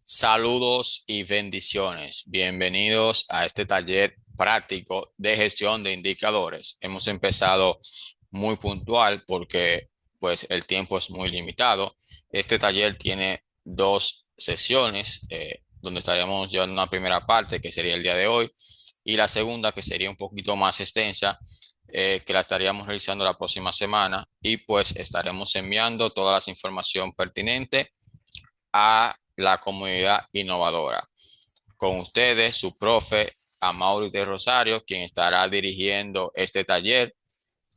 Saludos y bendiciones. Bienvenidos a este taller práctico de gestión de indicadores. Hemos empezado muy puntual porque pues el tiempo es muy limitado. Este taller tiene dos sesiones donde estaríamos llevando una primera parte que sería el día de hoy y la segunda que sería un poquito más extensa que la estaríamos realizando la próxima semana y pues estaremos enviando toda la información pertinente a la comunidad innovadora. Con ustedes, su profe, Amaury de Rosario, quien estará dirigiendo este taller.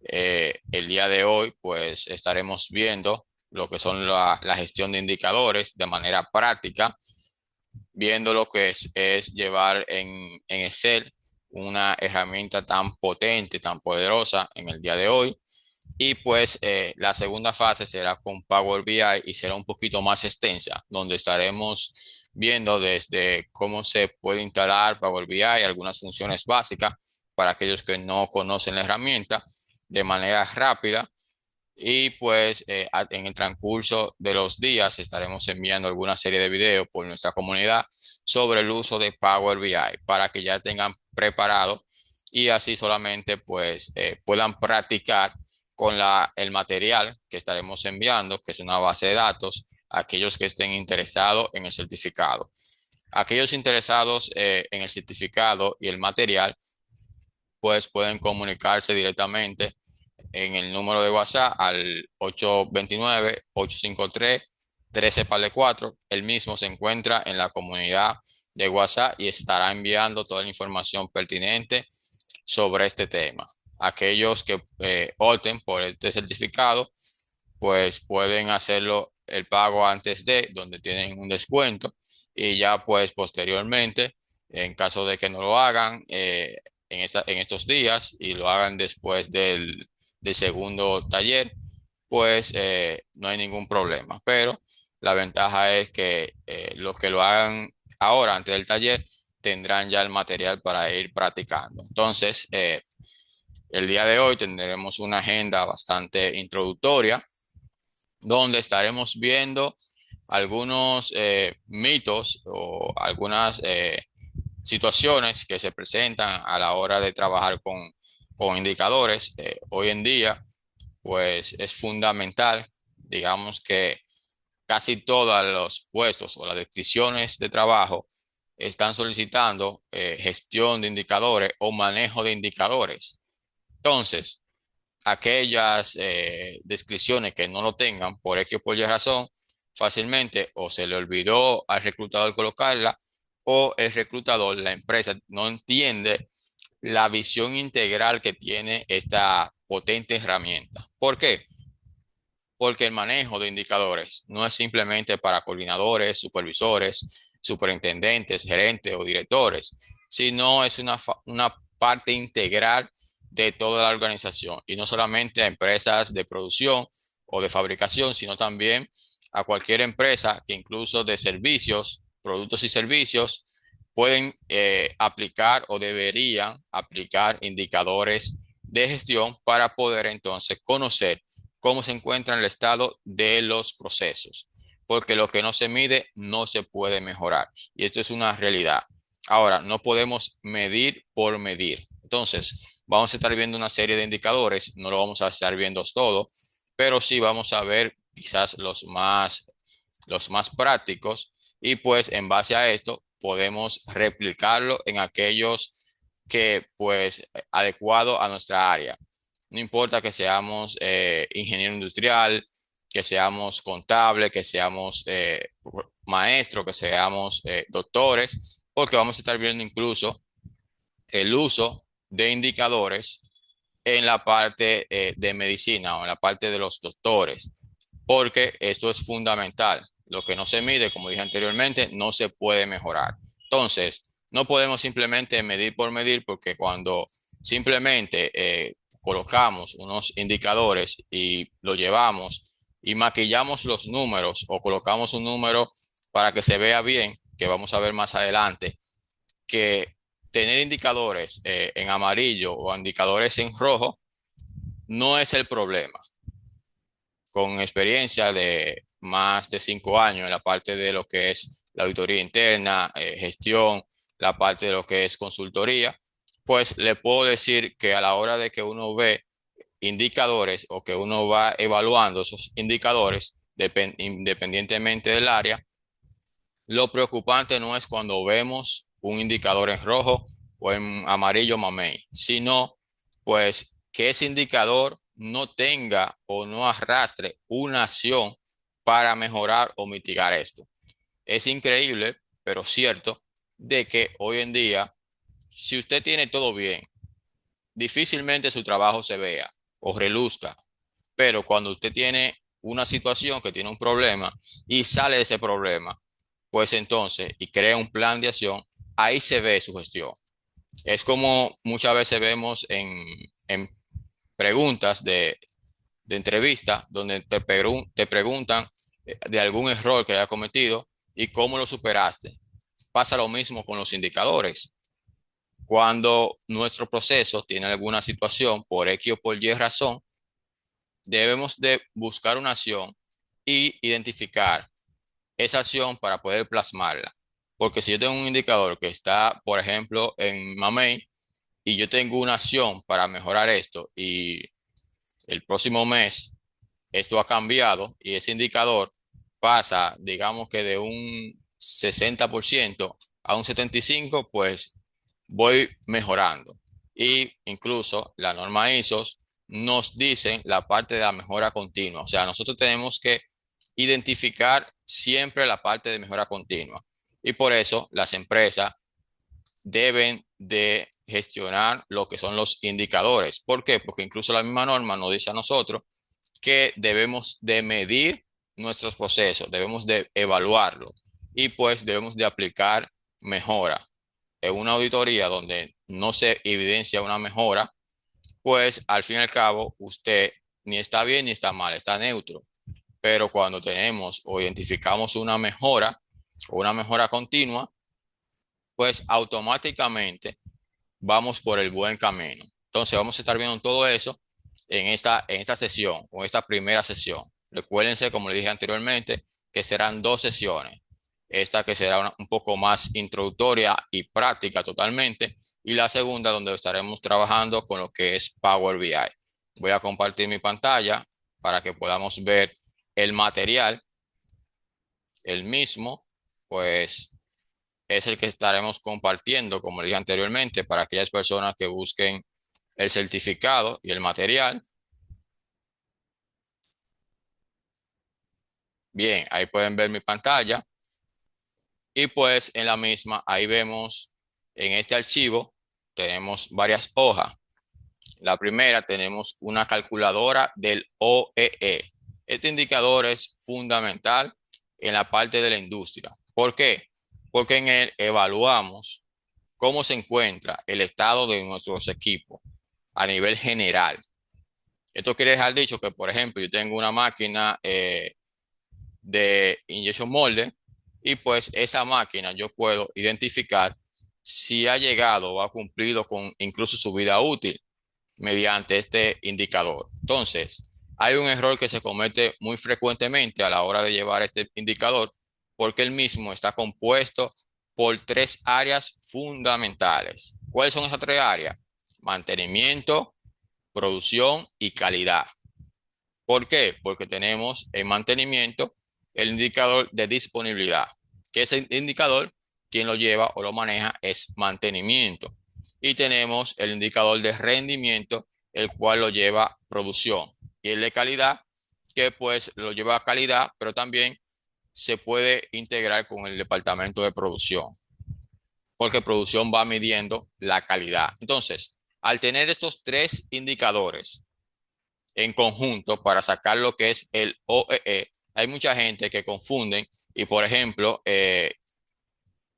El día de hoy, pues estaremos viendo lo que son la gestión de indicadores de manera práctica, viendo lo que es llevar en Excel una herramienta tan potente, tan poderosa en el día de hoy. Y pues la segunda fase será con Power BI y será un poquito más extensa, donde estaremos viendo desde cómo se puede instalar Power BI, algunas funciones básicas para aquellos que no conocen la herramienta de manera rápida. Y pues en el transcurso de los días estaremos enviando alguna serie de videos por nuestra comunidad sobre el uso de Power BI para que ya tengan preparado y así solamente pues puedan practicar con el material que estaremos enviando, que es una base de datos, a aquellos que estén interesados en el certificado. Aquellos interesados en el certificado y el material, pues pueden comunicarse directamente en el número de WhatsApp al 829-853-13 El mismo se encuentra en la comunidad de WhatsApp y estará enviando toda la información pertinente sobre este tema. Aquellos que opten por este certificado, pues pueden hacerlo el pago antes de, donde tienen un descuento, y ya pues posteriormente, en caso de que no lo hagan en estos días y lo hagan después del segundo taller, pues no hay ningún problema. Pero la ventaja es que los que lo hagan ahora, antes del taller, tendrán ya el material para ir practicando. Entonces, el día de hoy tendremos una agenda bastante introductoria donde estaremos viendo algunos mitos o algunas situaciones que se presentan a la hora de trabajar con indicadores. Hoy en día, pues es fundamental, digamos que casi todos los puestos o las descripciones de trabajo están solicitando gestión de indicadores o manejo de indicadores. Entonces, aquellas descripciones que no lo tengan por X o por Y razón, fácilmente o se le olvidó al reclutador colocarla o el reclutador, la empresa, no entiende la visión integral que tiene esta potente herramienta. ¿Por qué? Porque el manejo de indicadores no es simplemente para coordinadores, supervisores, superintendentes, gerentes o directores, sino es una parte integral de toda la organización y no solamente a empresas de producción o de fabricación, sino también a cualquier empresa que incluso de servicios, productos y servicios, pueden aplicar o deberían aplicar indicadores de gestión para poder entonces conocer cómo se encuentra el estado de los procesos, porque lo que no se mide no se puede mejorar y esto es una realidad. Ahora, no podemos medir por medir. Entonces, vamos a estar viendo una serie de indicadores, no lo vamos a estar viendo todo, pero sí vamos a ver quizás los más prácticos y pues en base a esto podemos replicarlo en aquellos que pues adecuado a nuestra área. No importa que seamos ingeniero industrial, que seamos contable, que seamos maestro, que seamos doctores, porque vamos a estar viendo incluso el uso de indicadores en la parte de medicina o en la parte de los doctores, porque esto es fundamental. Lo que no se mide, como dije anteriormente, no se puede mejorar. Entonces, no podemos simplemente medir por medir, porque cuando simplemente colocamos unos indicadores y lo llevamos y maquillamos los números o colocamos un número para que se vea bien, que vamos a ver más adelante, que tener indicadores en amarillo o indicadores en rojo no es el problema. Con experiencia de más de 5 años en la parte de lo que es la auditoría interna, gestión, la parte de lo que es consultoría, pues le puedo decir que a la hora de que uno ve indicadores o que uno va evaluando esos indicadores, independientemente del área, lo preocupante no es cuando vemos un indicador en rojo o en amarillo mamey, sino pues que ese indicador no tenga o no arrastre una acción para mejorar o mitigar esto. Es increíble, pero cierto, de que hoy en día, si usted tiene todo bien, difícilmente su trabajo se vea o reluzca, pero cuando usted tiene una situación que tiene un problema y sale de ese problema, pues entonces, y crea un plan de acción, ahí se ve su gestión. Es como muchas veces vemos en preguntas de entrevista, donde te preguntan de algún error que haya cometido y cómo lo superaste. Pasa lo mismo con los indicadores. Cuando nuestro proceso tiene alguna situación por X o por Y razón, debemos de buscar una acción y identificar esa acción para poder plasmarla. Porque si yo tengo un indicador que está, por ejemplo, en Mamey y yo tengo una acción para mejorar esto y el próximo mes esto ha cambiado y ese indicador pasa, digamos que de un 60% a un 75%, pues voy mejorando. Y incluso la norma ISO nos dicen la parte de la mejora continua. O sea, nosotros tenemos que identificar siempre la parte de mejora continua. Y por eso las empresas deben de gestionar lo que son los indicadores. ¿Por qué? Porque incluso la misma norma nos dice a nosotros que debemos de medir nuestros procesos, debemos de evaluarlo y pues debemos de aplicar mejora. En una auditoría donde no se evidencia una mejora, pues al fin y al cabo usted ni está bien ni está mal, está neutro. Pero cuando tenemos o identificamos una mejora continua, pues automáticamente vamos por el buen camino. Entonces vamos a estar viendo todo eso en esta sesión o esta primera sesión. Recuérdense, como le dije anteriormente, que serán dos sesiones. Esta que será un poco más introductoria y práctica totalmente. Y la segunda donde estaremos trabajando con lo que es Power BI. Voy a compartir mi pantalla para que podamos ver el material, el mismo, pues es el que estaremos compartiendo, como dije anteriormente, para aquellas personas que busquen el certificado y el material. Bien, ahí pueden ver mi pantalla y pues en la misma, ahí vemos en este archivo, tenemos varias hojas. La primera tenemos una calculadora del OEE. Este indicador es fundamental en la parte de la industria. ¿Por qué? Porque en él evaluamos cómo se encuentra el estado de nuestros equipos a nivel general. Esto quiere dejar dicho que, por ejemplo, yo tengo una máquina de injection molde y pues esa máquina yo puedo identificar si ha llegado o ha cumplido con incluso su vida útil mediante este indicador. Entonces, hay un error que se comete muy frecuentemente a la hora de llevar este indicador porque el mismo está compuesto por tres áreas fundamentales. ¿Cuáles son esas tres áreas? Mantenimiento, producción y calidad. ¿Por qué? Porque tenemos en mantenimiento el indicador de disponibilidad, que ese indicador, quien lo lleva o lo maneja es mantenimiento. Y tenemos el indicador de rendimiento, el cual lo lleva producción. Y el de calidad, que pues lo lleva a calidad, pero también se puede integrar con el departamento de producción, porque producción va midiendo la calidad. Entonces, al tener estos tres indicadores en conjunto para sacar lo que es el OEE, hay mucha gente que confunden y, por ejemplo,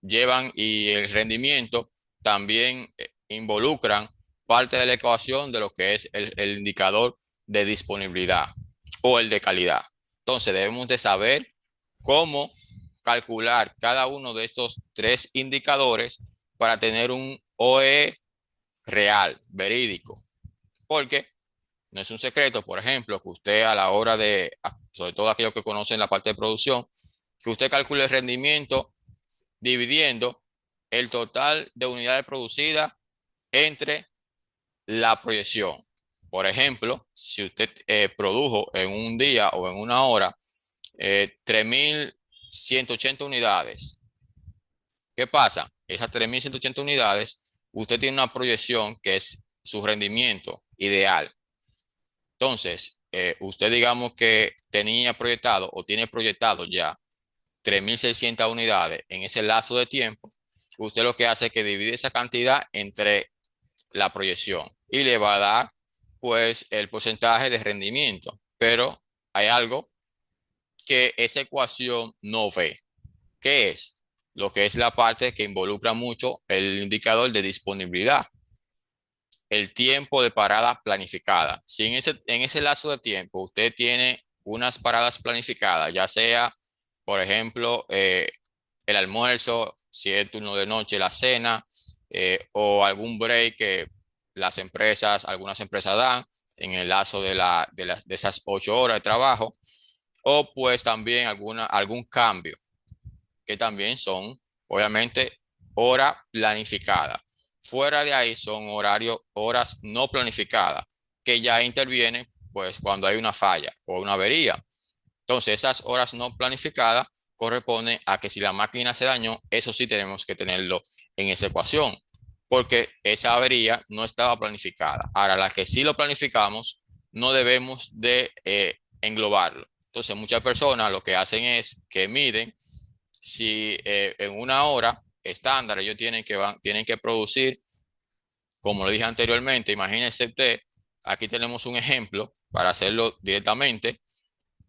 llevan y el rendimiento también involucran parte de la ecuación de lo que es el indicador de disponibilidad o el de calidad. Entonces, debemos de saber cómo calcular cada uno de estos tres indicadores para tener un OEE real, verídico, porque no es un secreto, por ejemplo, que usted a la hora de, sobre todo aquellos que conocen la parte de producción, que usted calcule el rendimiento dividiendo el total de unidades producidas entre la proyección. Por ejemplo, si usted produjo en un día o en una hora 3.180 unidades, ¿qué pasa? Esas 3.180 unidades, usted tiene una proyección que es su rendimiento ideal. Entonces, usted digamos que tenía proyectado o tiene proyectado ya 3.600 unidades en ese lazo de tiempo. Usted lo que hace es que divide esa cantidad entre la proyección y le va a dar pues el porcentaje de rendimiento. Pero hay algo que esa ecuación no ve. ¿Qué es? Lo que es la parte que involucra mucho el indicador de disponibilidad, el tiempo de parada planificada. Si en ese lazo de tiempo usted tiene unas paradas planificadas, ya sea, por ejemplo, el almuerzo, si es turno de noche, la cena, o algún break que algunas empresas dan en el lazo de esas 8 horas de trabajo, o pues también algún cambio, que también son, obviamente, hora planificada. Fuera de ahí son horas no planificadas, que ya intervienen pues cuando hay una falla o una avería. Entonces, esas horas no planificadas corresponden a que si la máquina se dañó, eso sí tenemos que tenerlo en esa ecuación, porque esa avería no estaba planificada. Ahora, la que sí lo planificamos, no debemos de englobarlo. Entonces, muchas personas lo que hacen es que miden si en una hora estándar ellos tienen que producir, como lo dije anteriormente, imagínense usted, aquí tenemos un ejemplo para hacerlo directamente.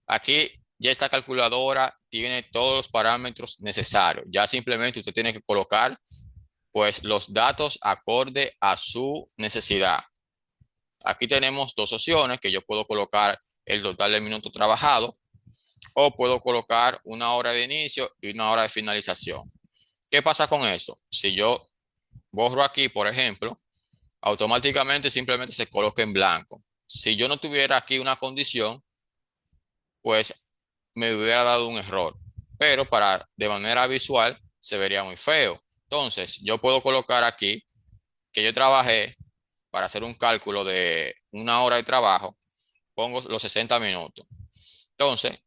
Aquí ya esta calculadora tiene todos los parámetros necesarios. Ya simplemente usted tiene que colocar pues los datos acorde a su necesidad. Aquí tenemos dos opciones que yo puedo colocar el total de minutos trabajados o puedo colocar una hora de inicio y una hora de finalización. ¿Qué pasa con esto? Si yo borro aquí, por ejemplo, automáticamente simplemente se coloca en blanco. Si yo no tuviera aquí una condición, pues me hubiera dado un error. Pero de manera visual se vería muy feo. Entonces, yo puedo colocar aquí que yo trabajé para hacer un cálculo de una hora de trabajo, pongo los 60 minutos. Entonces,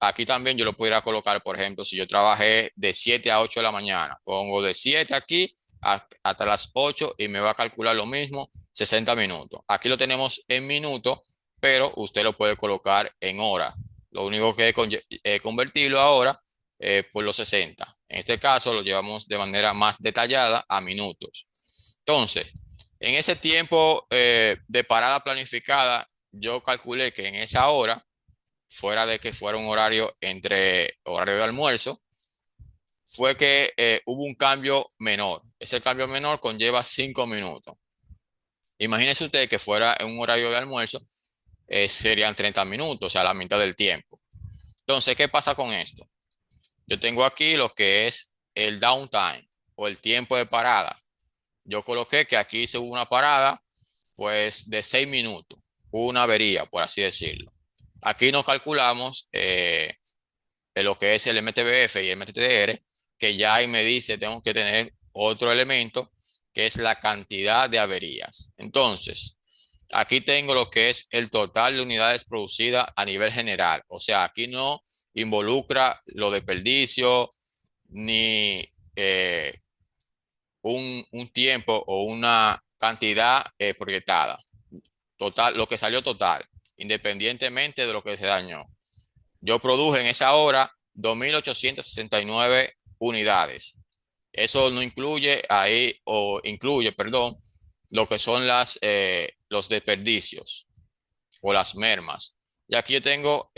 aquí también yo lo pudiera colocar, por ejemplo, si yo trabajé de 7 a 8 de la mañana, pongo de 7 aquí hasta las 8 y me va a calcular lo mismo, 60 minutos. Aquí lo tenemos en minutos, pero usted lo puede colocar en horas. Lo único que es convertirlo ahora por los 60. En este caso lo llevamos de manera más detallada a minutos. Entonces, en ese tiempo de parada planificada, yo calculé que en esa hora, fuera de que fuera un horario entre horario de almuerzo, fue que hubo un cambio menor. Ese cambio menor conlleva 5 minutos. Imagínese usted que fuera en un horario de almuerzo, serían 30 minutos, o sea, la mitad del tiempo. Entonces, ¿qué pasa con esto? Yo tengo aquí lo que es el downtime o el tiempo de parada. Yo coloqué que aquí se hubo una parada, pues, de 6 minutos, una avería, por así decirlo. Aquí nos calculamos de lo que es el MTBF y el MTTR, que ya ahí me dice, tengo que tener otro elemento, que es la cantidad de averías. Entonces, aquí tengo lo que es el total de unidades producidas a nivel general. O sea, aquí no involucra lo de desperdicio ni un tiempo o una cantidad proyectada. Total, lo que salió total, independientemente de lo que se dañó. Yo produje en esa hora 2.869 unidades. Eso no incluye ahí, o incluye, perdón, lo que son los desperdicios o las mermas. Y aquí yo tengo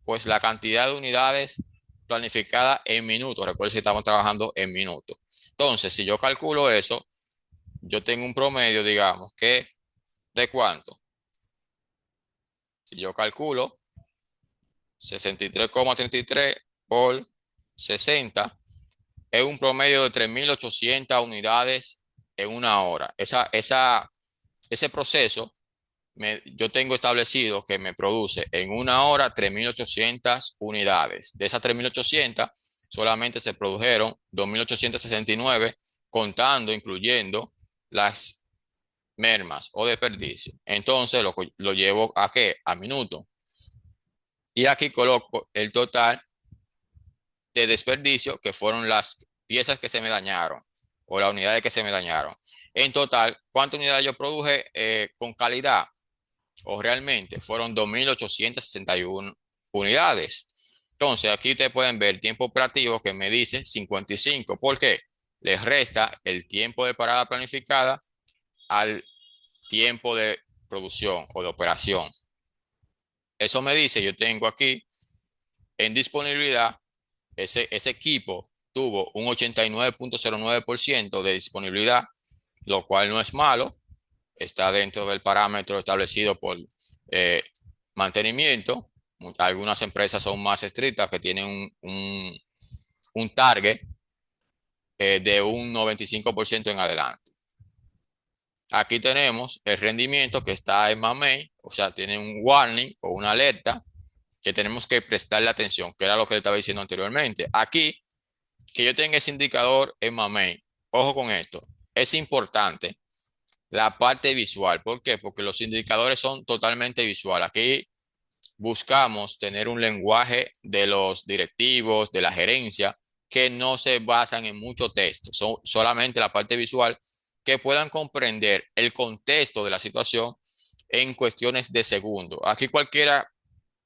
pues la cantidad de unidades planificada en minutos. Recuerden que estamos trabajando en minutos. Entonces, si yo calculo eso, yo tengo un promedio, digamos, que ¿de cuánto? Si yo calculo 63,33 por 60, es un promedio de 3.800 unidades en una hora. Ese proceso yo tengo establecido que me produce en una hora 3.800 unidades. De esas 3.800, solamente se produjeron 2.869, contando, incluyendo las mermas o desperdicio. Entonces lo llevo a qué? A minuto. Y aquí coloco el total de desperdicio, que fueron las piezas que se me dañaron o las unidades que se me dañaron. En total, ¿cuántas unidades yo produje con calidad? O realmente fueron 2.861 unidades. Entonces, aquí ustedes pueden ver el tiempo operativo que me dice 55. ¿Por qué? Les resta el tiempo de parada planificada al tiempo de producción o de operación. Eso me dice, yo tengo aquí en disponibilidad, ese equipo tuvo un 89.09% de disponibilidad, lo cual no es malo, está dentro del parámetro establecido por eh, mantenimiento. Algunas empresas son más estrictas, que tienen un target de un 95% en adelante. Aquí tenemos el rendimiento que está en Mamey, o sea, tiene un warning o una alerta que tenemos que prestarle atención, que era lo que le estaba diciendo anteriormente. Aquí, que yo tenga ese indicador en Mamey, ojo con esto, es importante la parte visual. ¿Por qué? Porque los indicadores son totalmente visuales. Aquí buscamos tener un lenguaje de los directivos, de la gerencia, que no se basan en mucho texto, son solamente la parte visual, que puedan comprender el contexto de la situación en cuestiones de segundos. Aquí cualquiera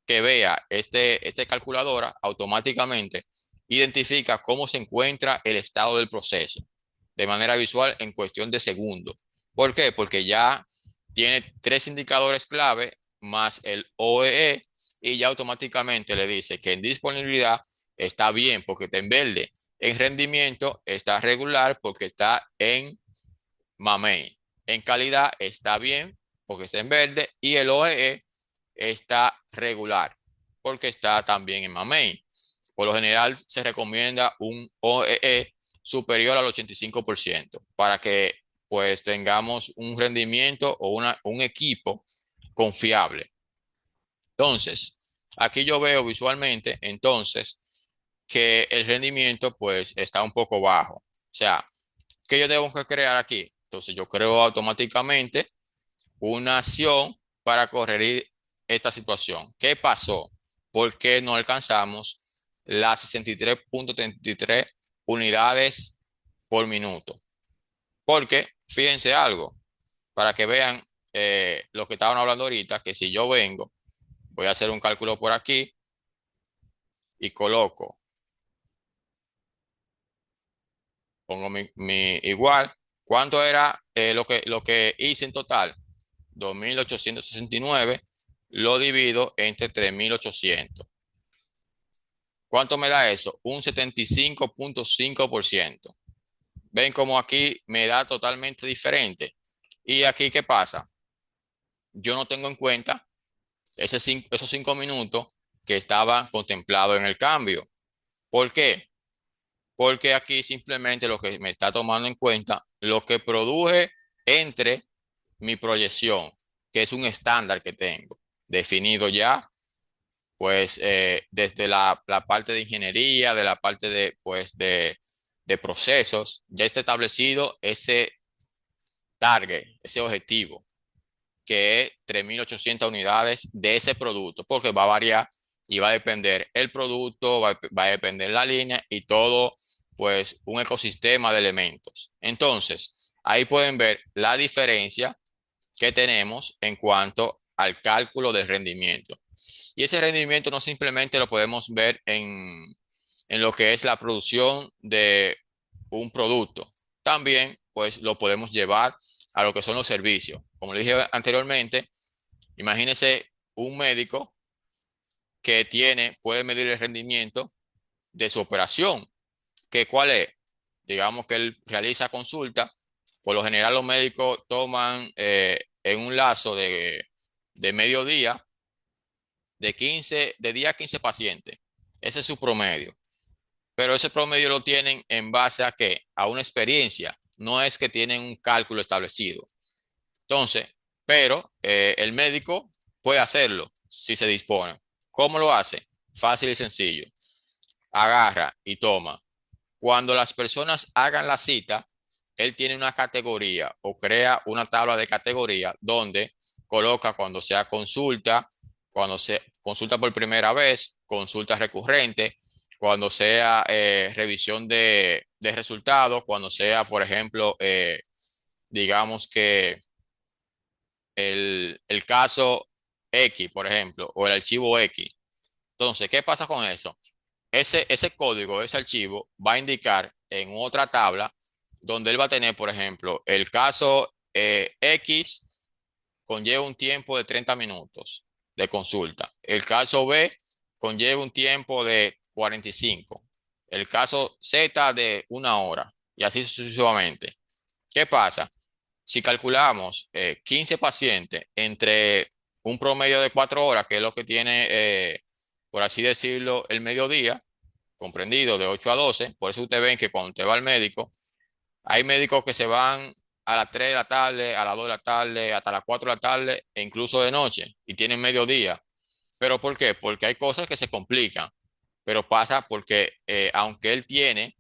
que vea este calculadora automáticamente identifica cómo se encuentra el estado del proceso de manera visual en cuestión de segundos. ¿Por qué? Porque ya tiene tres indicadores clave más el OEE y ya automáticamente le dice que en disponibilidad está bien porque está en verde, en rendimiento está regular porque está en mamey, en calidad está bien porque está en verde y el OEE está regular porque está también en mamey. Por lo general se recomienda un OEE superior al 85% para que pues tengamos un rendimiento o un equipo confiable. Entonces, aquí yo veo visualmente entonces que el rendimiento pues está un poco bajo. O sea, ¿qué yo tengo que crear aquí? Entonces yo creo automáticamente una acción para corregir esta situación. ¿Qué pasó? ¿Por qué no alcanzamos las 63.33 unidades por minuto? Porque, fíjense algo, para que vean lo que estaban hablando ahorita, que si yo vengo, voy a hacer un cálculo por aquí y coloco, pongo mi igual, ¿cuánto era lo que hice en total? 2.869, lo divido entre 3.800. ¿Cuánto me da eso? Un 75.5%. Ven como aquí me da totalmente diferente. Y aquí, ¿qué pasa? Yo no tengo en cuenta esos 5 minutos que estaban contemplados en el cambio. ¿Por qué? Porque aquí simplemente lo que me está tomando en cuenta, lo que produje entre mi proyección, que es un estándar que tengo definido ya, pues desde la parte de ingeniería, de la parte de, pues, de procesos, ya está establecido ese target, ese objetivo, que es 3.800 unidades de ese producto, porque va a variar y va a depender el producto, va a depender la línea y todo, pues un ecosistema de elementos. Entonces, ahí pueden ver la diferencia que tenemos en cuanto al cálculo del rendimiento. Y ese rendimiento no simplemente lo podemos ver en lo que es la producción de un producto. También, pues, lo podemos llevar a lo que son los servicios. Como le dije anteriormente, imagínese un médico que puede medir el rendimiento de su operación. ¿Qué cuál es? Digamos que él realiza consulta. Por lo general, los médicos toman en un lazo de mediodía de 10 a 15 pacientes. Ese es su promedio. Pero ese promedio lo tienen en base a qué? A una experiencia. No es que tienen un cálculo establecido. Entonces, pero el médico puede hacerlo si se dispone. ¿Cómo lo hace? Fácil y sencillo. agarra y toma. Cuando las personas hagan la cita, él tiene una categoría o crea una tabla de categoría donde coloca cuando sea consulta, cuando se consulta por primera vez, consulta recurrente, cuando sea revisión de resultados, cuando sea, por ejemplo, digamos que el caso X, por ejemplo, o el archivo X. Entonces, ¿qué pasa con eso? Ese código, ese archivo, va a indicar en otra tabla donde él va a tener, por ejemplo, el caso X conlleva un tiempo de 30 minutos de consulta. El caso B conlleva un tiempo de 45. El caso Z de 1 hora y así sucesivamente. ¿Qué pasa? Si calculamos 15 pacientes entre un promedio de 4 horas, que es lo que tiene, por así decirlo, el mediodía, comprendido de 8 a 12, por eso ustedes ven que cuando usted va al médico, hay médicos que se van a las 3 de la tarde, a las 2 de la tarde, hasta las 4 de la tarde e incluso de noche y tienen mediodía. ¿Pero por qué? Porque hay cosas que se complican, pero pasa porque aunque él tiene,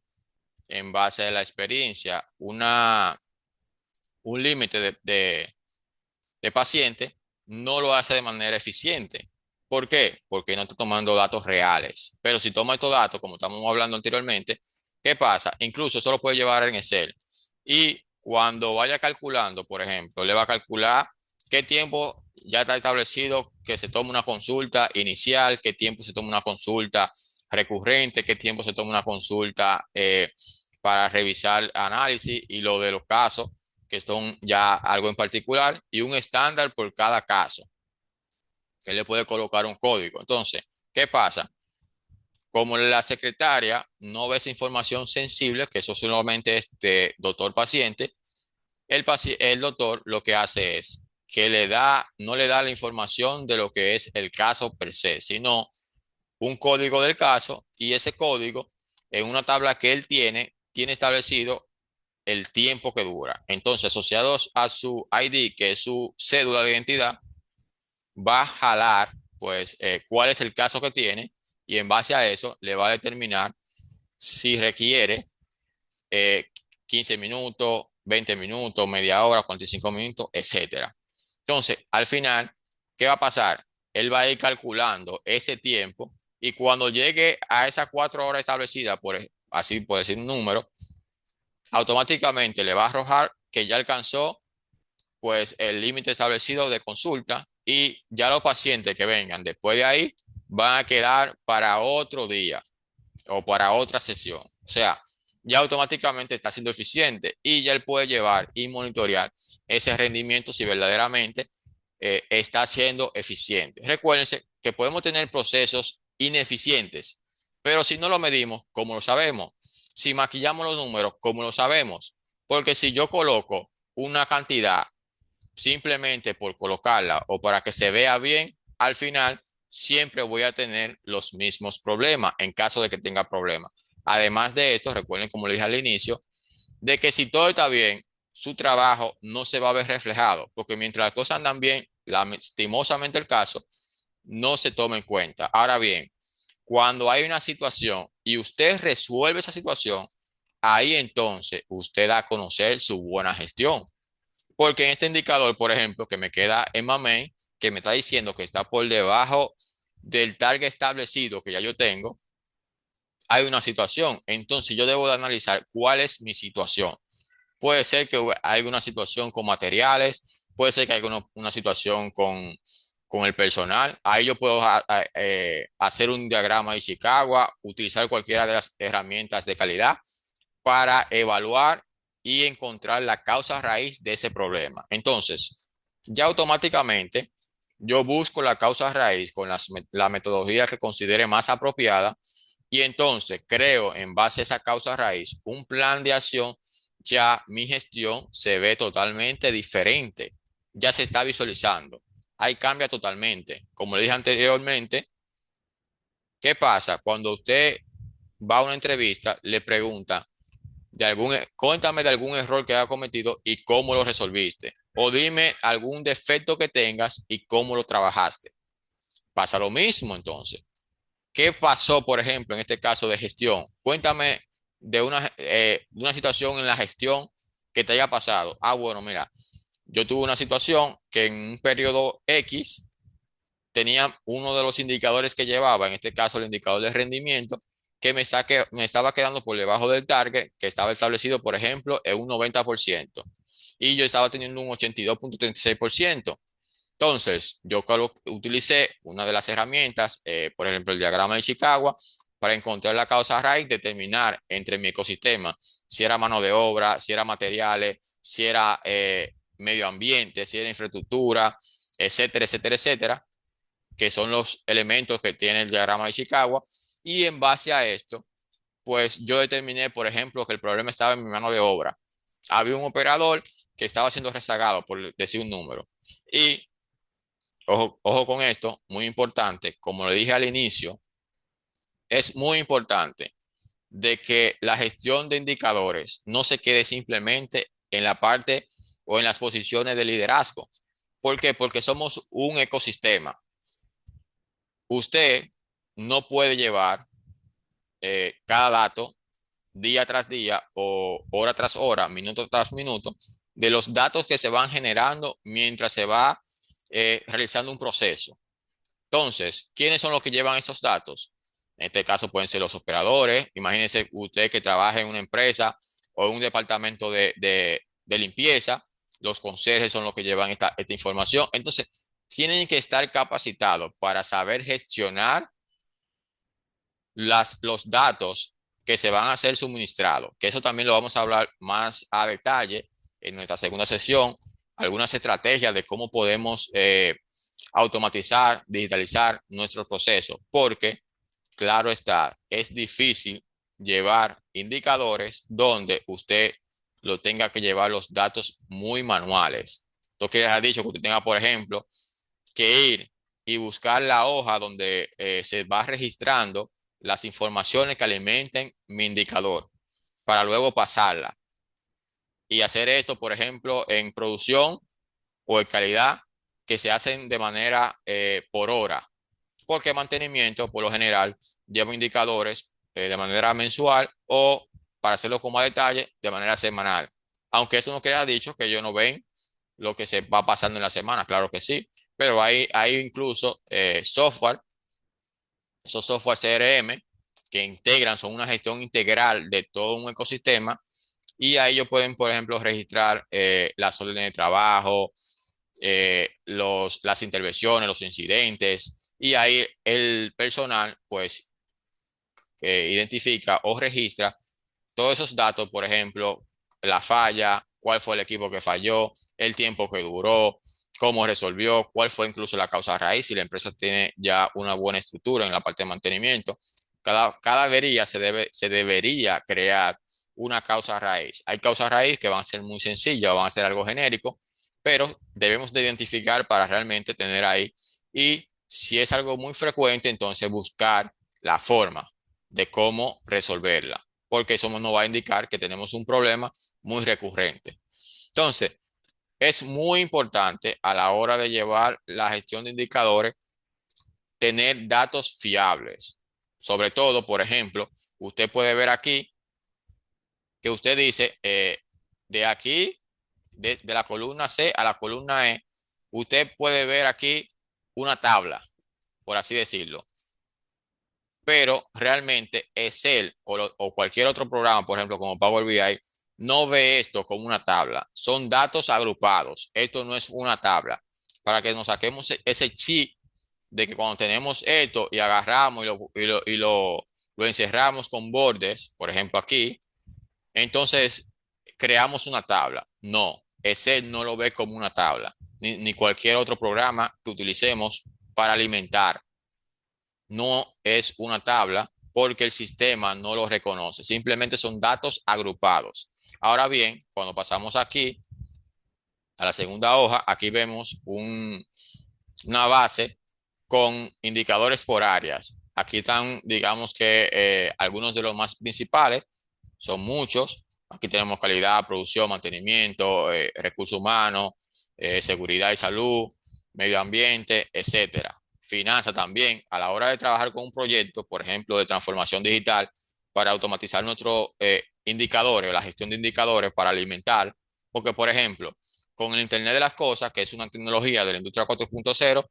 en base a la experiencia, un límite de pacientes, no lo hace de manera eficiente. ¿Por qué? Porque no está tomando datos reales. Pero si toma estos datos, como estamos hablando anteriormente, ¿qué pasa? Incluso eso lo puede llevar en Excel. Y cuando vaya calculando, por ejemplo, le va a calcular qué tiempo ya está establecido que se toma una consulta inicial, qué tiempo se toma una consulta recurrente, qué tiempo se toma una consulta para revisar análisis y lo de los casos que son ya algo en particular, y un estándar por cada caso, que le puede colocar un código. Entonces, ¿qué pasa? Como la secretaria no ve esa información sensible, que eso solamente es de doctor-paciente, el doctor lo que hace es que no le da la información de lo que es el caso per se, sino un código del caso y ese código en una tabla que él tiene establecido el tiempo que dura. Entonces, asociados a su ID, que es su cédula de identidad, va a jalar, pues, cuál es el caso que tiene y en base a eso le va a determinar si requiere 15 minutos, 20 minutos, media hora, 45 minutos, etcétera. Entonces, al final, ¿qué va a pasar? Él va a ir calculando ese tiempo y cuando llegue a esas 4 horas establecidas, así por decir un número, automáticamente le va a arrojar que ya alcanzó pues el límite establecido de consulta y ya los pacientes que vengan después de ahí van a quedar para otro día o para otra sesión. O sea, ya automáticamente está siendo eficiente y ya él puede llevar y monitorear ese rendimiento si verdaderamente está siendo eficiente. Recuérdense que podemos tener procesos ineficientes, pero si no lo medimos, ¿cómo lo sabemos? Si maquillamos los números, ¿cómo lo sabemos? Porque si yo coloco una cantidad simplemente por colocarla o para que se vea bien, al final siempre voy a tener los mismos problemas en caso de que tenga problemas. Además de esto, recuerden, como le dije al inicio, de que si todo está bien, su trabajo no se va a ver reflejado, porque mientras las cosas andan bien, lastimosamente el caso, no se toma en cuenta. Ahora bien, cuando hay una situación y usted resuelve esa situación, ahí entonces usted da a conocer su buena gestión. Porque en este indicador, por ejemplo, que me queda en Mamey, que me está diciendo que está por debajo del target establecido que ya yo tengo, hay una situación. Entonces yo debo de analizar cuál es mi situación. Puede ser que haya una situación con materiales, puede ser que haya una situación con el personal. Ahí yo puedo hacer un diagrama de Chicago, utilizar cualquiera de las herramientas de calidad para evaluar y encontrar la causa raíz de ese problema. Entonces, ya automáticamente yo busco la causa raíz con la metodología que considere más apropiada y entonces creo en base a esa causa raíz un plan de acción. Ya mi gestión se ve totalmente diferente, ya se está visualizando. Ahí cambia totalmente. Como le dije anteriormente, ¿qué pasa? Cuando usted va a una entrevista, le pregunta cuéntame de algún error que haya cometido y cómo lo resolviste. O dime algún defecto que tengas y cómo lo trabajaste. Pasa lo mismo entonces. ¿Qué pasó, por ejemplo, en este caso de gestión? Cuéntame de una situación en la gestión que te haya pasado. Ah, bueno, mira, yo tuve una situación que en un periodo X tenía uno de los indicadores que llevaba, en este caso el indicador de rendimiento, que me estaba quedando por debajo del target, que estaba establecido, por ejemplo, en un 90%. Y yo estaba teniendo un 82,36%. Entonces, yo utilicé una de las herramientas, por ejemplo, el diagrama de Chicago, para encontrar la causa raíz, determinar entre mi ecosistema si era mano de obra, si era materiales, si era medio ambiente, si era infraestructura, etcétera, etcétera, etcétera, que son los elementos que tiene el diagrama de Chicago. Y en base a esto, pues yo determiné, por ejemplo, que el problema estaba en mi mano de obra. Había un operador que estaba siendo rezagado, por decir un número. Y ojo con esto, muy importante, como le dije al inicio, es muy importante de que la gestión de indicadores no se quede simplemente en la parte o en las posiciones de liderazgo. ¿Por qué? Porque somos un ecosistema. Usted no puede llevar cada dato día tras día o hora tras hora, minuto tras minuto, de los datos que se van generando mientras se va realizando un proceso. Entonces, ¿quiénes son los que llevan esos datos? En este caso pueden ser los operadores. Imagínense usted que trabaja en una empresa o en un departamento de limpieza. Los conserjes son los que llevan esta información. Entonces, tienen que estar capacitados para saber gestionar los datos que se van a ser suministrados, que eso también lo vamos a hablar más a detalle en nuestra segunda sesión, algunas estrategias de cómo podemos automatizar, digitalizar nuestros procesos, porque claro está, es difícil llevar indicadores donde usted lo tenga que llevar los datos muy manuales. Esto que les ha dicho que usted tenga, por ejemplo, que ir y buscar la hoja donde se va registrando las informaciones que alimenten mi indicador para luego pasarla y hacer esto, por ejemplo, en producción o en calidad que se hacen de manera por hora, porque mantenimiento por lo general lleva indicadores de manera mensual o para hacerlo con más detalle de manera semanal. Aunque eso no queda dicho que ellos no ven lo que se va pasando en la semana, claro que sí, pero hay incluso software, esos software CRM que integran, son una gestión integral de todo un ecosistema y ahí ellos pueden, por ejemplo, registrar las órdenes de trabajo, las intervenciones, los incidentes, y ahí el personal, pues, identifica o registra todos esos datos, por ejemplo, la falla, cuál fue el equipo que falló, el tiempo que duró, cómo resolvió, cuál fue incluso la causa raíz, si la empresa tiene ya una buena estructura en la parte de mantenimiento. Cada avería se debería crear una causa raíz. Hay causas raíz que van a ser muy sencillas o van a ser algo genérico, pero debemos de identificar para realmente tener ahí. Y si es algo muy frecuente, entonces buscar la forma de cómo resolverla, porque eso nos va a indicar que tenemos un problema muy recurrente. Entonces, es muy importante a la hora de llevar la gestión de indicadores tener datos fiables. Sobre todo, por ejemplo, usted puede ver aquí que usted dice, de aquí, de la columna C a la columna E, usted puede ver aquí una tabla, por así decirlo. Pero realmente Excel o cualquier otro programa, por ejemplo, como Power BI, no ve esto como una tabla. Son datos agrupados. Esto no es una tabla. Para que nos saquemos ese chip de que cuando tenemos esto y agarramos lo encerramos con bordes, por ejemplo aquí, entonces creamos una tabla. No, Excel no lo ve como una tabla, ni cualquier otro programa que utilicemos para alimentar. No es una tabla porque el sistema no lo reconoce. Simplemente son datos agrupados. Ahora bien, cuando pasamos aquí a la segunda hoja, aquí vemos una base con indicadores por áreas. Aquí están, digamos que algunos de los más principales, son muchos. Aquí tenemos calidad, producción, mantenimiento, recursos humanos, seguridad y salud, medio ambiente, etcétera. finanzas también, a la hora de trabajar con un proyecto, por ejemplo, de transformación digital, para automatizar nuestros indicadores, la gestión de indicadores para alimentar, porque, por ejemplo, con el Internet de las Cosas, que es una tecnología de la industria 4.0,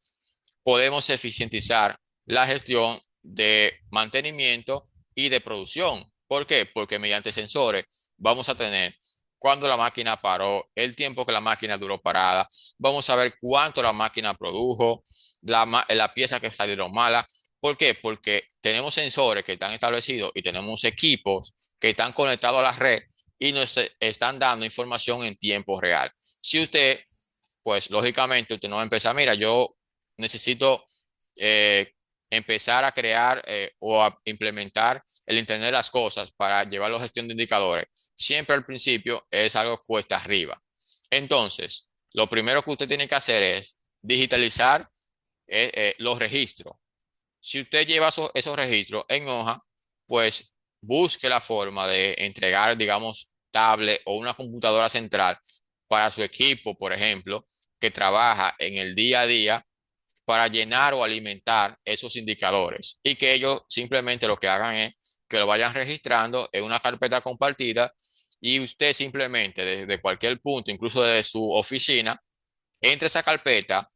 podemos eficientizar la gestión de mantenimiento y de producción. ¿Por qué? Porque mediante sensores vamos a tener cuándo la máquina paró, el tiempo que la máquina duró parada, vamos a ver cuánto la máquina produjo, la pieza que salieron malas. ¿Por qué? Porque tenemos sensores que están establecidos y tenemos equipos que están conectados a la red y nos están dando información en tiempo real. Si usted, pues lógicamente usted no va a empezar, mira, yo necesito eh, empezar a crear o a implementar el Internet de las cosas para llevar la gestión de indicadores. Siempre al principio es algo cuesta arriba. Entonces, lo primero que usted tiene que hacer es digitalizar los registros. Si usted lleva esos registros en hoja, pues busque la forma de entregar, digamos, tablet o una computadora central para su equipo, por ejemplo, que trabaja en el día a día para llenar o alimentar esos indicadores y que ellos simplemente lo que hagan es que lo vayan registrando en una carpeta compartida y usted simplemente desde cualquier punto, incluso desde su oficina, entre esa carpeta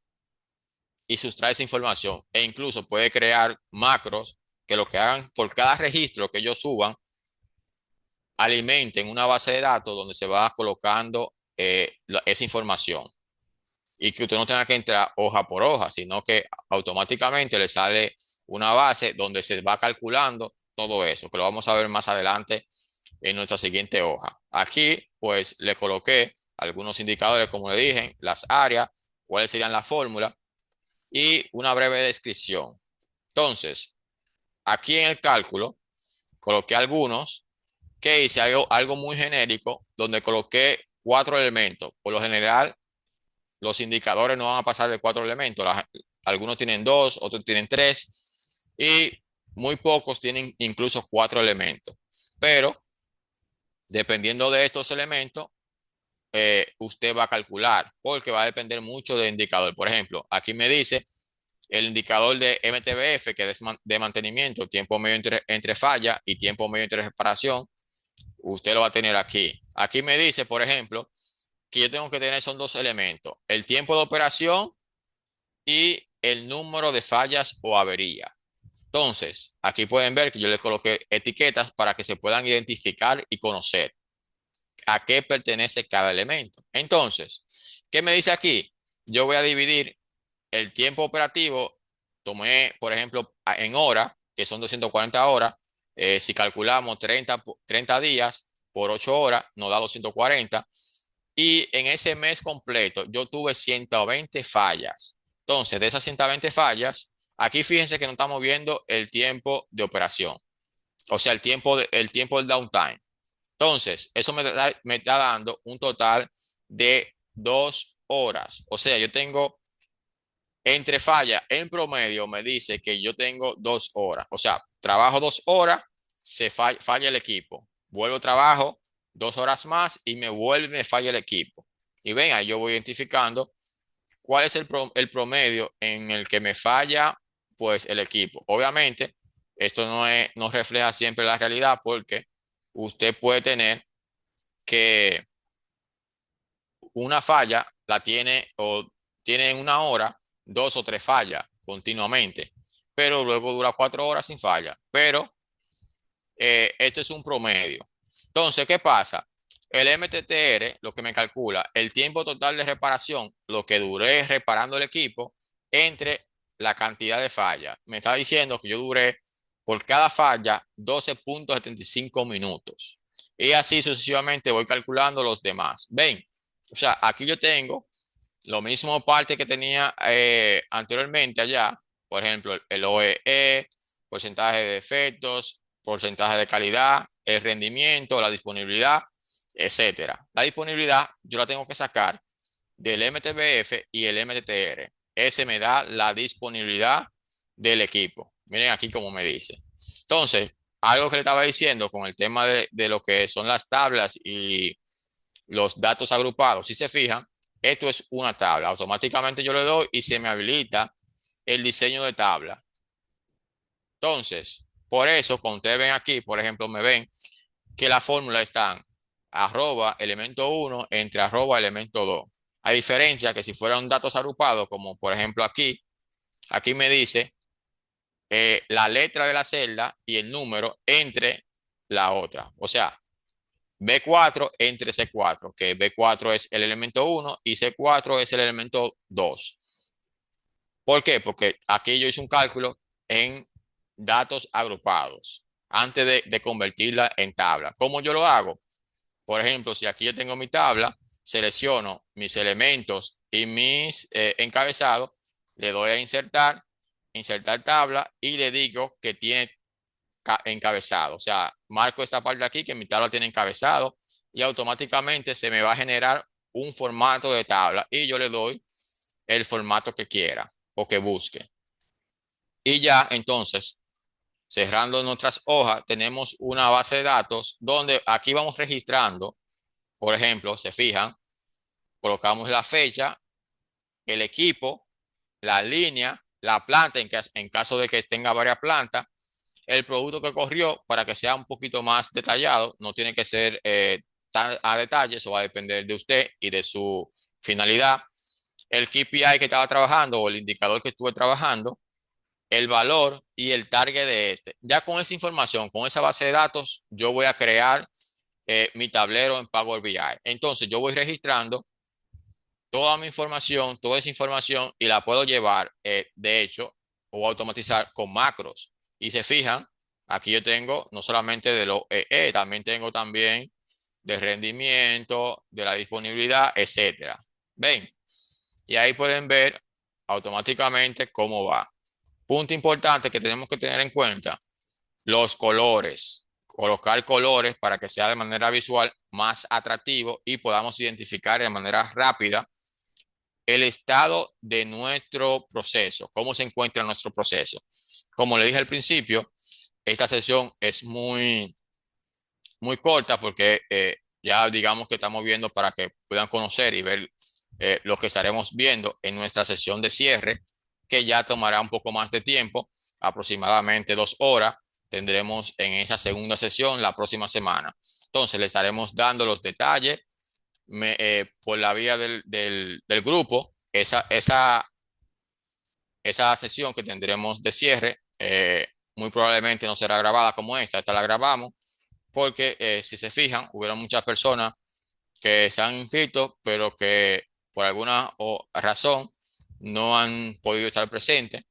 y sustrae esa información e incluso puede crear macros que lo que hagan por cada registro que ellos suban, alimenten una base de datos donde se va colocando esa información y que usted no tenga que entrar hoja por hoja, sino que automáticamente le sale una base donde se va calculando todo eso, que lo vamos a ver más adelante en nuestra siguiente hoja. Aquí, pues, le coloqué algunos indicadores, como le dije, las áreas, cuáles serían las fórmulas y una breve descripción. Entonces, aquí en el cálculo, coloqué algunos que hice algo muy genérico, donde coloqué 4 elementos. Por lo general, los indicadores no van a pasar de 4 elementos. Algunos tienen 2, otros tienen 3 y muy pocos tienen incluso 4 elementos. Pero dependiendo de estos elementos, usted va a calcular porque va a depender mucho del indicador. Por ejemplo, aquí me dice el indicador de MTBF, que es de mantenimiento, tiempo medio entre falla y tiempo medio entre reparación. Usted lo va a tener aquí. Aquí me dice, por ejemplo, que yo tengo que tener son 2 elementos, el tiempo de operación y el número de fallas o averías. Entonces, aquí pueden ver que yo les coloqué etiquetas para que se puedan identificar y conocer a qué pertenece cada elemento. Entonces, ¿qué me dice aquí? Yo voy a dividir el tiempo operativo, tomé, por ejemplo, en horas, que son 240 horas. Si calculamos 30 días por 8 horas, nos da 240. Y en ese mes completo yo tuve 120 fallas. Entonces, de esas 120 fallas, aquí fíjense que no estamos viendo el tiempo de operación, o sea, el tiempo del downtime. Entonces, eso me está dando un total de 2 horas. O sea, yo tengo entre fallas, en promedio me dice que yo tengo 2 horas. O sea, trabajo 2 horas, se falla el equipo. Vuelvo trabajo 2 horas más y me falla el equipo. Y ven, ahí yo voy identificando cuál es el promedio en el que me falla pues el equipo. Obviamente, esto no refleja siempre la realidad porque usted puede tener que una falla la tiene o tiene en una hora 2 o 3 fallas continuamente, pero luego dura 4 horas sin falla. Pero esto es un promedio. Entonces, ¿qué pasa? El MTTR, lo que me calcula, el tiempo total de reparación, lo que duré reparando el equipo, entre la cantidad de fallas. Me está diciendo que yo duré por cada falla 12.75 minutos. Y así sucesivamente voy calculando los demás. Ven, o sea, aquí yo tengo lo mismo parte que tenía anteriormente allá, por ejemplo, el OEE, porcentaje de defectos, porcentaje de calidad, el rendimiento, la disponibilidad, etcétera. La disponibilidad yo la tengo que sacar del MTBF y el MTTR. Ese me da la disponibilidad del equipo. Miren aquí como me dice. Entonces, algo que le estaba diciendo con el tema de lo que son las tablas y los datos agrupados. Si se fijan, esto es una tabla. Automáticamente yo le doy y se me habilita el diseño de tabla. Entonces, por eso, cuando ustedes ven aquí, por ejemplo, me ven que la fórmula está arroba elemento 1 entre arroba elemento 2. A diferencia que si fueran datos agrupados, como por ejemplo aquí me dice la letra de la celda y el número entre la otra. O sea, B4 entre C4, que B4 es el elemento 1 y C4 es el elemento 2. ¿Por qué? Porque aquí yo hice un cálculo en datos agrupados antes de convertirla en tabla. ¿Cómo yo lo hago? Por ejemplo, si aquí yo tengo mi tabla, selecciono mis elementos y mis encabezados, le doy a insertar, insertar tabla y le digo que tiene encabezado. O sea, marco esta parte de aquí que mi tabla tiene encabezado y automáticamente se me va a generar un formato de tabla y yo le doy el formato que quiera o que busque. Y ya entonces, cerrando nuestras hojas, tenemos una base de datos donde aquí vamos registrando, por ejemplo, se fijan, colocamos la fecha, el equipo, la línea, la planta en caso de que tenga varias plantas, el producto que corrió para que sea un poquito más detallado, no tiene que ser tan a detalle, eso va a depender de usted y de su finalidad. El KPI que estaba trabajando o el indicador que estuve trabajando, el valor y el target de este. Ya con esa información, con esa base de datos, yo voy a crear mi tablero en Power BI. Entonces, yo voy registrando toda mi información, toda esa información y la puedo llevar, de hecho, o automatizar con macros. Y se fijan, aquí yo tengo no solamente de lo también tengo también de rendimiento, de la disponibilidad, etcétera. ¿Ven? Y ahí pueden ver automáticamente cómo va. Punto importante que tenemos que tener en cuenta, los colores. Colocar colores para que sea de manera visual más atractivo y podamos identificar de manera rápida el estado de nuestro proceso, cómo se encuentra nuestro proceso. Como le dije al principio, esta sesión es muy corta porque ya digamos que estamos viendo para que puedan conocer y ver lo que estaremos viendo en nuestra sesión de cierre, que ya tomará un poco más de tiempo, aproximadamente 2 horas. Tendremos en esa segunda sesión la próxima semana. Entonces, le estaremos dando los detalles por la vía del grupo. Esa sesión que tendremos de cierre muy probablemente no será grabada como esta la grabamos porque si se fijan, hubieron muchas personas que se han inscrito, pero que por alguna razón no han podido estar presentes.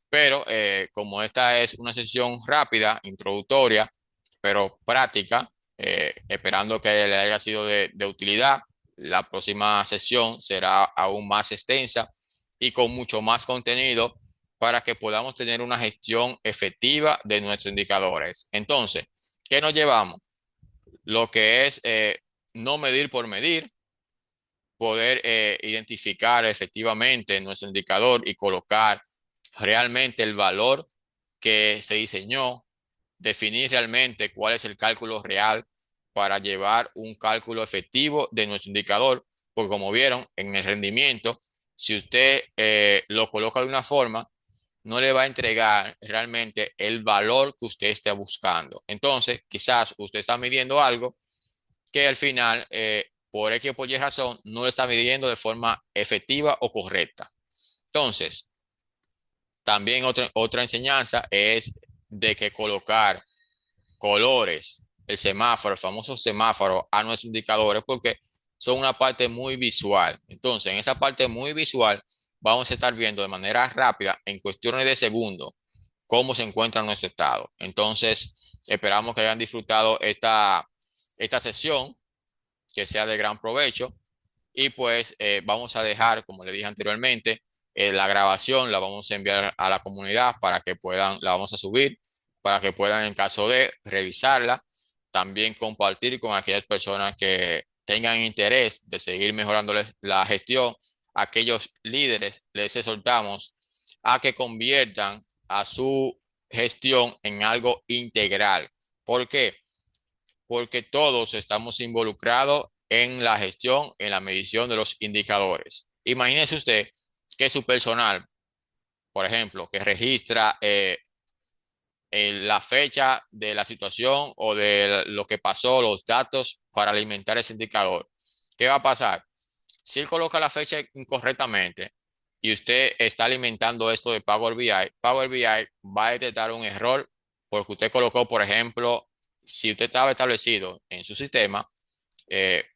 Pero como esta es una sesión rápida, introductoria, pero práctica, esperando que le haya sido de utilidad, la próxima sesión será aún más extensa y con mucho más contenido para que podamos tener una gestión efectiva de nuestros indicadores. Entonces, ¿qué nos llevamos? Lo que es no medir por medir, poder identificar efectivamente nuestro indicador y colocar realmente el valor que se diseñó, definir realmente cuál es el cálculo real para llevar un cálculo efectivo de nuestro indicador, porque como vieron en el rendimiento, si usted lo coloca de una forma, no le va a entregar realmente el valor que usted esté buscando. Entonces, quizás usted está midiendo algo que al final, por X o por Y razón, no lo está midiendo de forma efectiva o correcta. Entonces, también otra enseñanza es de que colocar colores, el semáforo, el famoso semáforo a nuestros indicadores, porque son una parte muy visual. Entonces, en esa parte muy visual, vamos a estar viendo de manera rápida, en cuestiones de segundos, cómo se encuentra nuestro estado. Entonces, esperamos que hayan disfrutado esta sesión, que sea de gran provecho. Y pues vamos a dejar, como le dije anteriormente, la grabación la vamos a enviar a la comunidad para que puedan, la vamos a subir, para que puedan en caso de revisarla, también compartir con aquellas personas que tengan interés de seguir mejorando la gestión. Aquellos líderes les exhortamos a que conviertan a su gestión en algo integral. ¿Por qué? Porque todos estamos involucrados en la gestión, en la medición de los indicadores. Imagínese usted que su personal, por ejemplo, que registra la fecha de la situación o de lo que pasó, los datos para alimentar ese indicador. ¿Qué va a pasar? Si él coloca la fecha incorrectamente y usted está alimentando esto de Power BI va a detectar un error porque usted colocó, por ejemplo, si usted estaba establecido en su sistema, eh,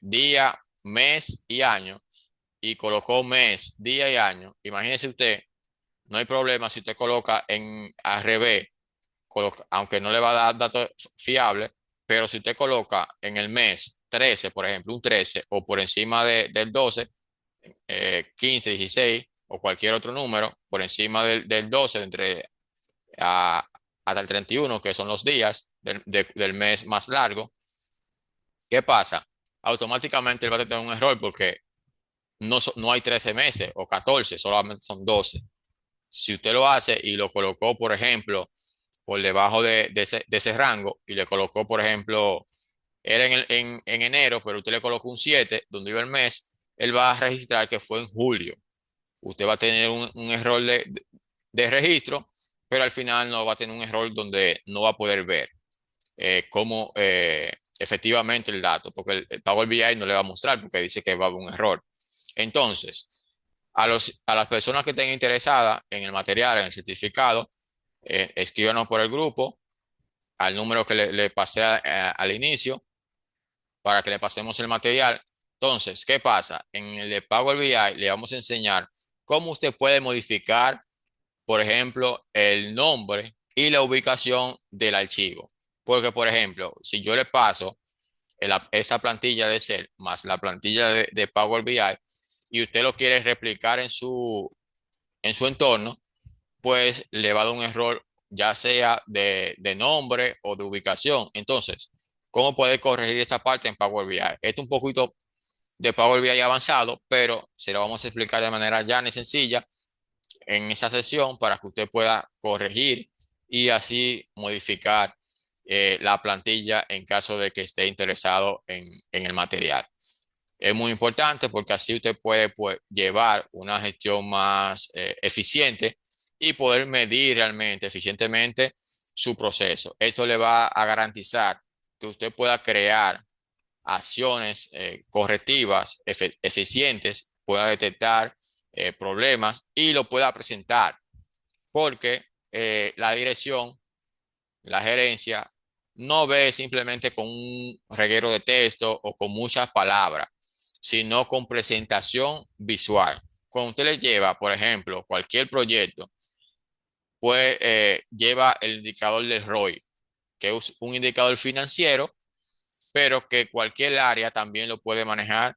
día, mes y año, y colocó mes, día y año, imagínese usted, no hay problema si usted coloca en al revés, aunque no le va a dar datos fiables, pero si usted coloca en el mes 13, por ejemplo, un 13 o por encima del 12, 15, 16 o cualquier otro número, por encima del 12, a, hasta el 31, que son los días del mes más largo, ¿qué pasa? Automáticamente él va a tener un error porque no hay 13 meses o 14, solamente son 12. Si usted lo hace y lo colocó, por ejemplo, por debajo de ese rango y le colocó, por ejemplo, era en enero, pero usted le colocó un 7 donde iba el mes, él va a registrar que fue en julio. Usted va a tener un error de registro, pero al final no va a tener un error donde no va a poder ver cómo efectivamente el dato, porque el Power BI no le va a mostrar porque dice que va a haber un error. Entonces, a las personas que estén interesadas en el material, en el certificado, escríbanos por el grupo al número que le pasé al inicio para que le pasemos el material. Entonces, ¿qué pasa? En el de Power BI le vamos a enseñar cómo usted puede modificar, por ejemplo, el nombre y la ubicación del archivo. Porque, por ejemplo, si yo le paso esa plantilla de Excel más la plantilla de Power BI y usted lo quiere replicar en su entorno, pues le va a dar un error, ya sea de nombre o de ubicación. Entonces, ¿cómo puede corregir esta parte en Power BI? Esto es un poquito de Power BI avanzado, pero se lo vamos a explicar de manera llana y sencilla en esa sesión para que usted pueda corregir y así modificar la plantilla en caso de que esté interesado en el material. Es muy importante porque así usted puede pues, llevar una gestión más eficiente y poder medir realmente eficientemente su proceso. Esto le va a garantizar que usted pueda crear acciones correctivas eficientes, pueda detectar problemas y lo pueda presentar, porque la dirección, la gerencia, no ve simplemente con un reguero de texto o con muchas palabras, sino con presentación visual. Cuando usted le lleva, por ejemplo, cualquier proyecto, pues lleva el indicador del ROI, que es un indicador financiero, pero que cualquier área también lo puede manejar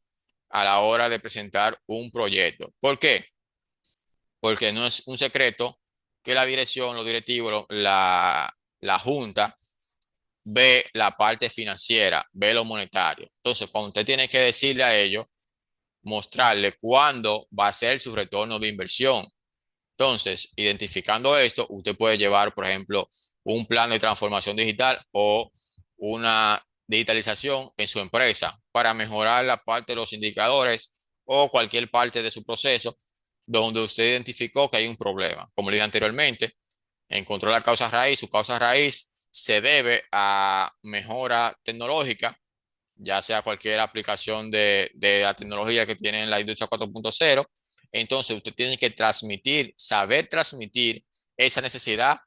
a la hora de presentar un proyecto. ¿Por qué? Porque no es un secreto que la dirección, los directivos, la junta ve la parte financiera, ve lo monetario. Entonces, cuando usted tiene que decirle a ellos, mostrarle cuándo va a ser su retorno de inversión. Entonces, identificando esto, usted puede llevar, por ejemplo, un plan de transformación digital o una digitalización en su empresa para mejorar la parte de los indicadores o cualquier parte de su proceso donde usted identificó que hay un problema. Como le dije anteriormente, encontró la causa raíz, su causa raíz se debe a mejora tecnológica, ya sea cualquier aplicación de la tecnología que tiene en la industria 4.0. Entonces, usted tiene que transmitir, saber transmitir esa necesidad